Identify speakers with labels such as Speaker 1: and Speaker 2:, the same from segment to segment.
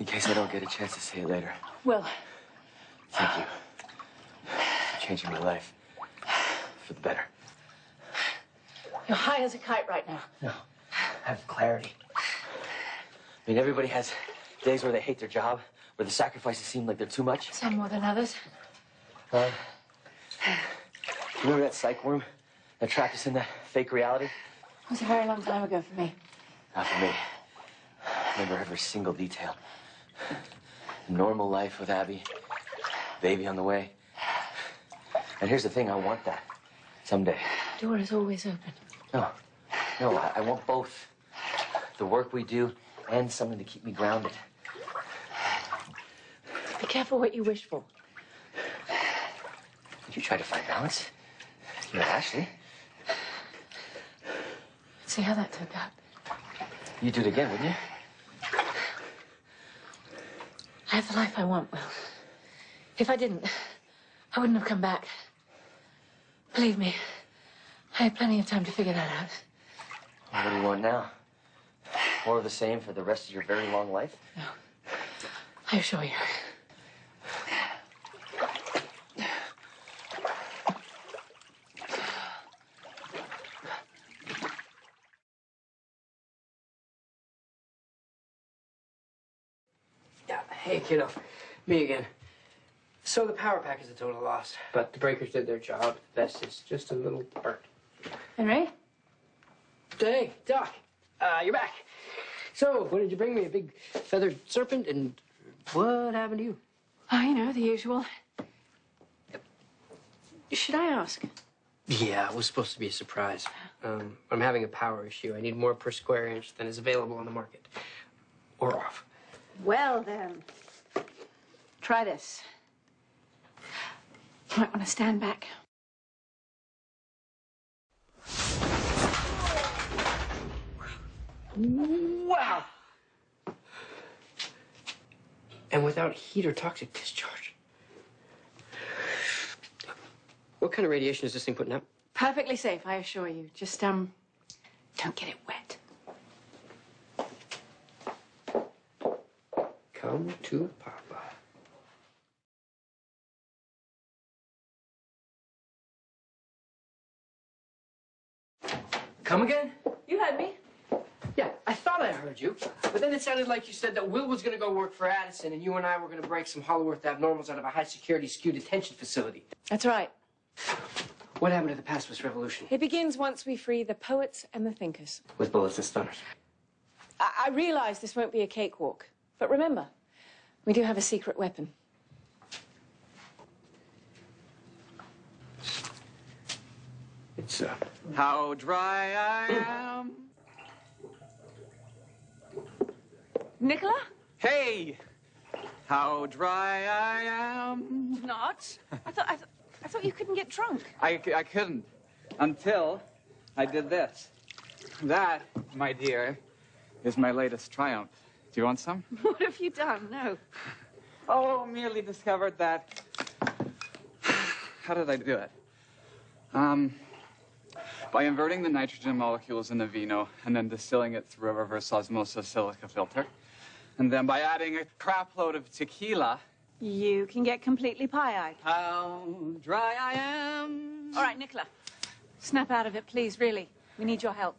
Speaker 1: In case I don't get a chance to say it later.
Speaker 2: Will.
Speaker 1: Thank you for changing my life for the better.
Speaker 2: You're high as a kite right now.
Speaker 1: No, I have clarity. I mean, everybody has days where they hate their job, where the sacrifices seem like they're too much.
Speaker 2: Some more than others.
Speaker 1: Remember that psych worm that trapped us in that fake reality?
Speaker 2: It was a very long time ago for me.
Speaker 1: Not for me. I remember every single detail. Normal life with Abby, baby on the way. And here's the thing, I want that someday.
Speaker 2: The door is always open.
Speaker 1: No, I want both. The work we do and something to keep me grounded.
Speaker 2: Be careful what you wish for.
Speaker 1: You try to find balance. You're Ashley.
Speaker 2: See how that turned out.
Speaker 1: You'd do it again, wouldn't you?
Speaker 2: I have the life I want, Will. If I didn't, I wouldn't have come back. Believe me, I had plenty of time to figure that out.
Speaker 1: Well, what do you want now? More of the same for the rest of your very long life?
Speaker 2: No, I assure you.
Speaker 3: Hey, kiddo. Me again. So the power pack is a total loss, but the breakers did their job. The vest is just a little burnt.
Speaker 2: Henry?
Speaker 3: Hey, Doc. You're back. So, what did you bring me? A big feathered serpent? And what happened to you?
Speaker 2: Oh, you know, the usual. Should I ask?
Speaker 3: Yeah, it was supposed to be a surprise. I'm having a power issue. I need more per square inch than is available on the market. Or off.
Speaker 2: Well, then. Try this. You might want to stand back.
Speaker 3: Wow! And without heat or toxic discharge. What kind of radiation is this thing putting out?
Speaker 2: Perfectly safe, I assure you. Just, don't get it wet.
Speaker 3: Come to Papa. Come again?
Speaker 2: You heard me.
Speaker 3: Yeah, I thought I heard you. But then it sounded like you said that Will was going to go work for Addison and you and I were going to break some Hollow Earth abnormals out of a high-security SKU detention facility.
Speaker 2: That's right.
Speaker 3: What happened to the pacifist revolution?
Speaker 2: It begins once we free the poets and the thinkers.
Speaker 3: With bullets and stunners.
Speaker 2: I realize this won't be a cakewalk. But remember, we do have a secret weapon.
Speaker 3: It's,
Speaker 4: How dry I am.
Speaker 2: Nicola?
Speaker 4: Hey! How dry I am.
Speaker 2: Not. I thought you couldn't get drunk.
Speaker 4: I couldn't until I did this. That, my dear, is my latest triumph. Do you want some?
Speaker 2: What have you done? No.
Speaker 4: Oh, merely discovered that... How did I do it? By inverting the nitrogen molecules in the vino and then distilling it through a reverse osmosis silica filter. And then by adding a crap load of tequila...
Speaker 2: You can get completely pie-eyed.
Speaker 4: How dry I am.
Speaker 2: All right, Nicola. Snap out of it, please, really. We need your help.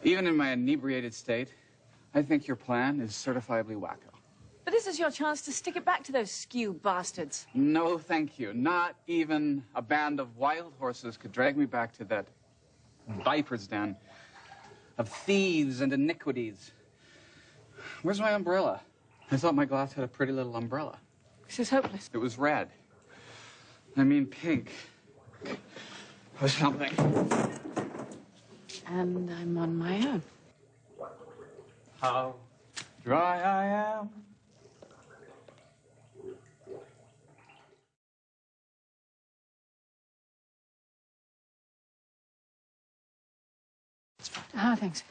Speaker 4: Even in my inebriated state, I think your plan is certifiably wacko.
Speaker 2: But this is your chance to stick it back to those skew bastards.
Speaker 4: No, thank you. Not even a band of wild horses could drag me back to that viper's den of thieves and iniquities. Where's my umbrella? I thought my glass had a pretty little umbrella.
Speaker 2: This is hopeless.
Speaker 4: It was red. I mean pink. Or something.
Speaker 2: And I'm on my own.
Speaker 4: How dry I am.
Speaker 2: Ah, thanks.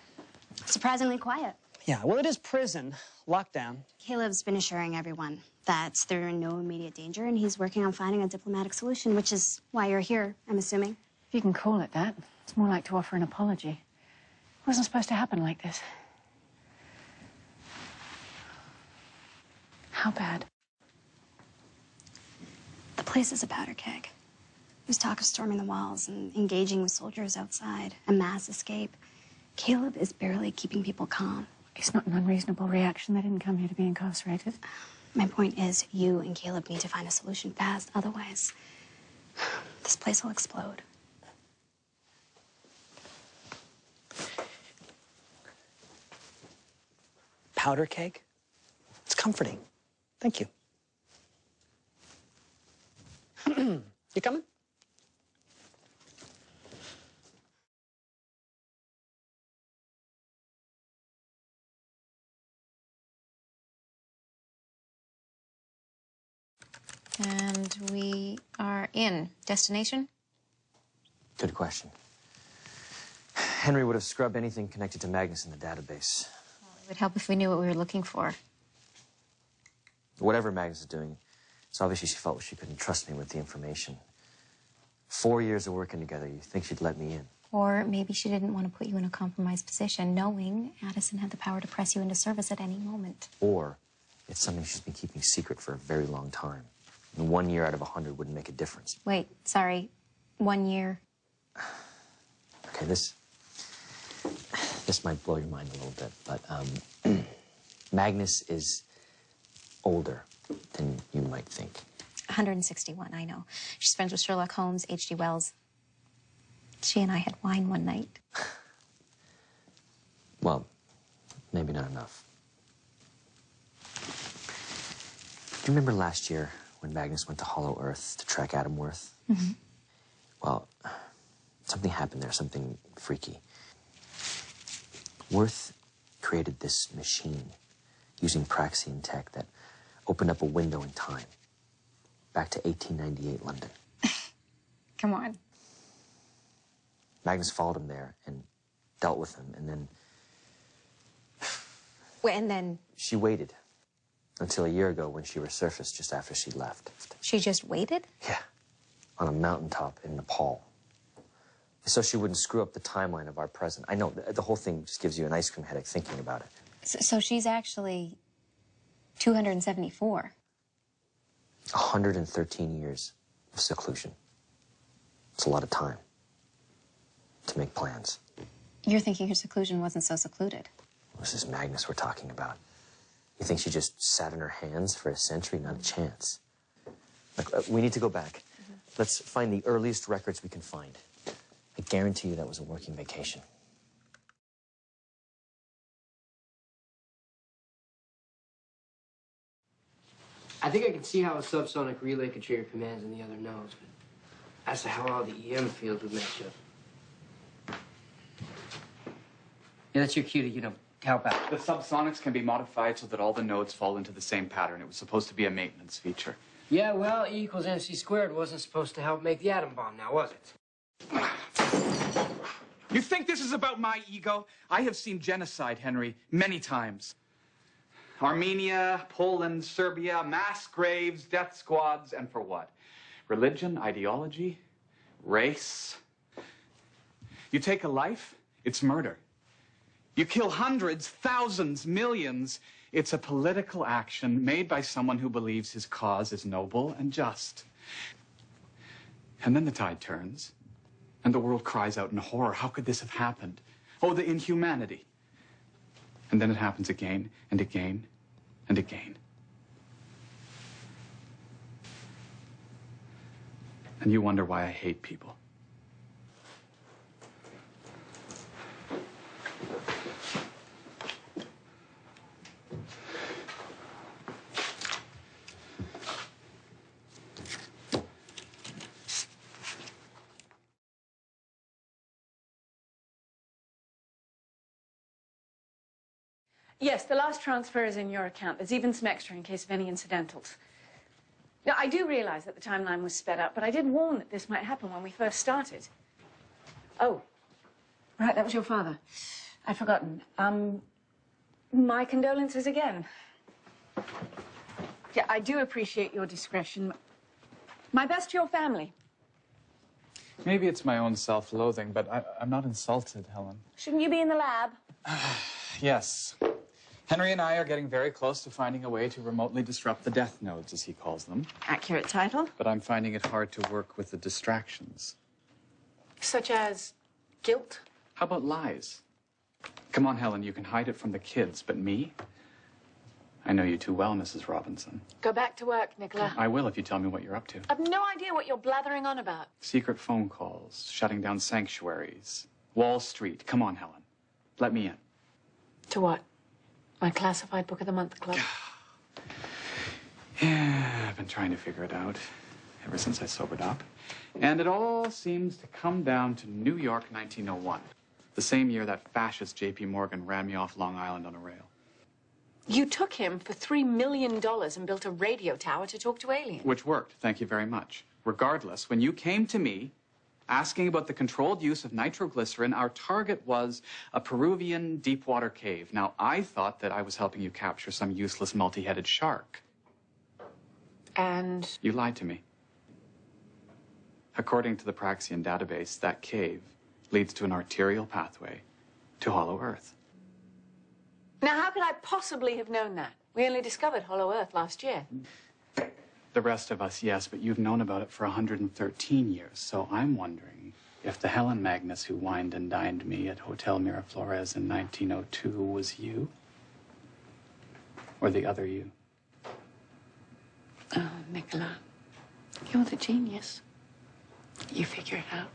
Speaker 5: Surprisingly quiet.
Speaker 6: Yeah, well, it is prison. Lockdown.
Speaker 5: Caleb's been assuring everyone that they're in no immediate danger, and he's working on finding a diplomatic solution, which is why you're here, I'm assuming.
Speaker 2: If you can call it that. It's more like to offer an apology. It wasn't supposed to happen like this. How bad?
Speaker 5: The place is a powder keg. There's talk of storming the walls and engaging with soldiers outside. A mass escape. Caleb is barely keeping people calm.
Speaker 2: It's not an unreasonable reaction. They didn't come here to be incarcerated.
Speaker 5: My point is, you and Caleb need to find a solution fast. Otherwise, this place will explode.
Speaker 6: Powder keg? It's comforting. Thank you. You coming?
Speaker 7: And we are in. Destination?
Speaker 1: Good question. Henry would have scrubbed anything connected to Magnus in the database.
Speaker 7: Well, it would help if we knew what we were looking for.
Speaker 1: Whatever Magnus is doing, it's obviously she felt she couldn't trust me with the information. 4 years of working together, you think she'd let me in?
Speaker 7: Or maybe she didn't want to put you in a compromised position, knowing Addison had the power to press you into service at any moment.
Speaker 1: Or it's something she's been keeping secret for a very long time. And 1 year out of 100 wouldn't make a difference.
Speaker 7: Wait, sorry. 1 year?
Speaker 1: Okay, this might blow your mind a little bit, but Magnus is older than you might think.
Speaker 7: 161, I know. She's friends with Sherlock Holmes, H.G. Wells. She and I had wine one night.
Speaker 1: Well, maybe not enough. Do you remember last year when Magnus went to Hollow Earth to track Adam Worth?
Speaker 7: Mm-hmm.
Speaker 1: Well, something happened there, something freaky. Worth created this machine using Praxian tech that opened up a window in time back to 1898 London.
Speaker 7: Come on.
Speaker 1: Magnus followed him there and dealt with him, and then
Speaker 7: Well, and then
Speaker 1: she waited until a year ago when she resurfaced just after she left.
Speaker 7: she just waited?
Speaker 1: Yeah, on a mountaintop in Nepal. So she wouldn't screw up the timeline of our present. I know, the whole thing just gives you an ice cream headache thinking about it.
Speaker 7: So she's actually 274.
Speaker 1: 113 years of seclusion. It's a lot of time to make plans.
Speaker 7: You're thinking her seclusion wasn't so secluded.
Speaker 1: This is Magnus we're talking about. You think she just sat in her hands for a century? Not a chance. Look, we need to go back. Let's find the earliest records we can find. I guarantee you that was a working vacation.
Speaker 3: I think I can see how a subsonic relay could trigger commands in the other nodes, but as to how all the EM fields would match up. Yeah, that's your cue to, help out.
Speaker 4: The subsonics can be modified so that all the nodes fall into the same pattern. It was supposed to be a maintenance feature.
Speaker 3: Yeah, well, E equals MC squared wasn't supposed to help make the atom bomb now, was it?
Speaker 4: You think this is about my ego? I have seen genocide, Henry, many times. Armenia, Poland, Serbia, mass graves, death squads, and for what? Religion, ideology, race. You take a life, it's murder. You kill hundreds, thousands, millions. It's a political action made by someone who believes his cause is noble and just. And then the tide turns, and the world cries out in horror. How could this have happened? Oh, the inhumanity. And then it happens again and again and again. And you wonder why I hate people.
Speaker 2: Yes, the last transfer is in your account. There's even some extra in case of any incidentals. Now, I do realize that the timeline was sped up, but I did warn that this might happen when we first started. Oh, right, that was your father. I'd forgotten. My condolences again. Yeah, I do appreciate your discretion. My best to your family.
Speaker 4: Maybe it's my own self-loathing, but I'm not insulted, Helen.
Speaker 2: Shouldn't you be in the lab?
Speaker 4: Yes. Henry and I are getting very close to finding a way to remotely disrupt the death nodes, as he calls them.
Speaker 2: Accurate title.
Speaker 4: But I'm finding it hard to work with the distractions.
Speaker 2: Such as guilt.
Speaker 4: How about lies? Come on, Helen, you can hide it from the kids, but me? I know you too well, Mrs. Robinson.
Speaker 2: Go back to work, Nicola.
Speaker 4: I will if you tell me what you're up to.
Speaker 2: I've no idea what you're blathering on about.
Speaker 4: Secret phone calls, shutting down sanctuaries, Wall Street. Come on, Helen. Let me in.
Speaker 2: To what? My classified book of the month club.
Speaker 4: Yeah, I've been trying to figure it out ever since I sobered up. And it all seems to come down to New York, 1901. The same year that fascist J.P. Morgan ran me off Long Island on a rail.
Speaker 2: You took him for $3 million and built a radio tower to talk to aliens.
Speaker 4: Which worked, thank you very much. Regardless, when you came to me asking about the controlled use of nitroglycerin, our target was a Peruvian deep-water cave. Now, I thought that I was helping you capture some useless multi-headed shark.
Speaker 2: And?
Speaker 4: You lied to me. According to the Praxian database, that cave leads to an arterial pathway to Hollow Earth.
Speaker 2: Now, how could I possibly have known that? We only discovered Hollow Earth last year.
Speaker 4: The rest of us, yes, but you've known about it for 113 years, so I'm wondering if the Helen Magnus who wined and dined me at Hotel Miraflores in 1902 was you? Or the other you?
Speaker 2: Oh, Nicola, you're the genius. You figure it out.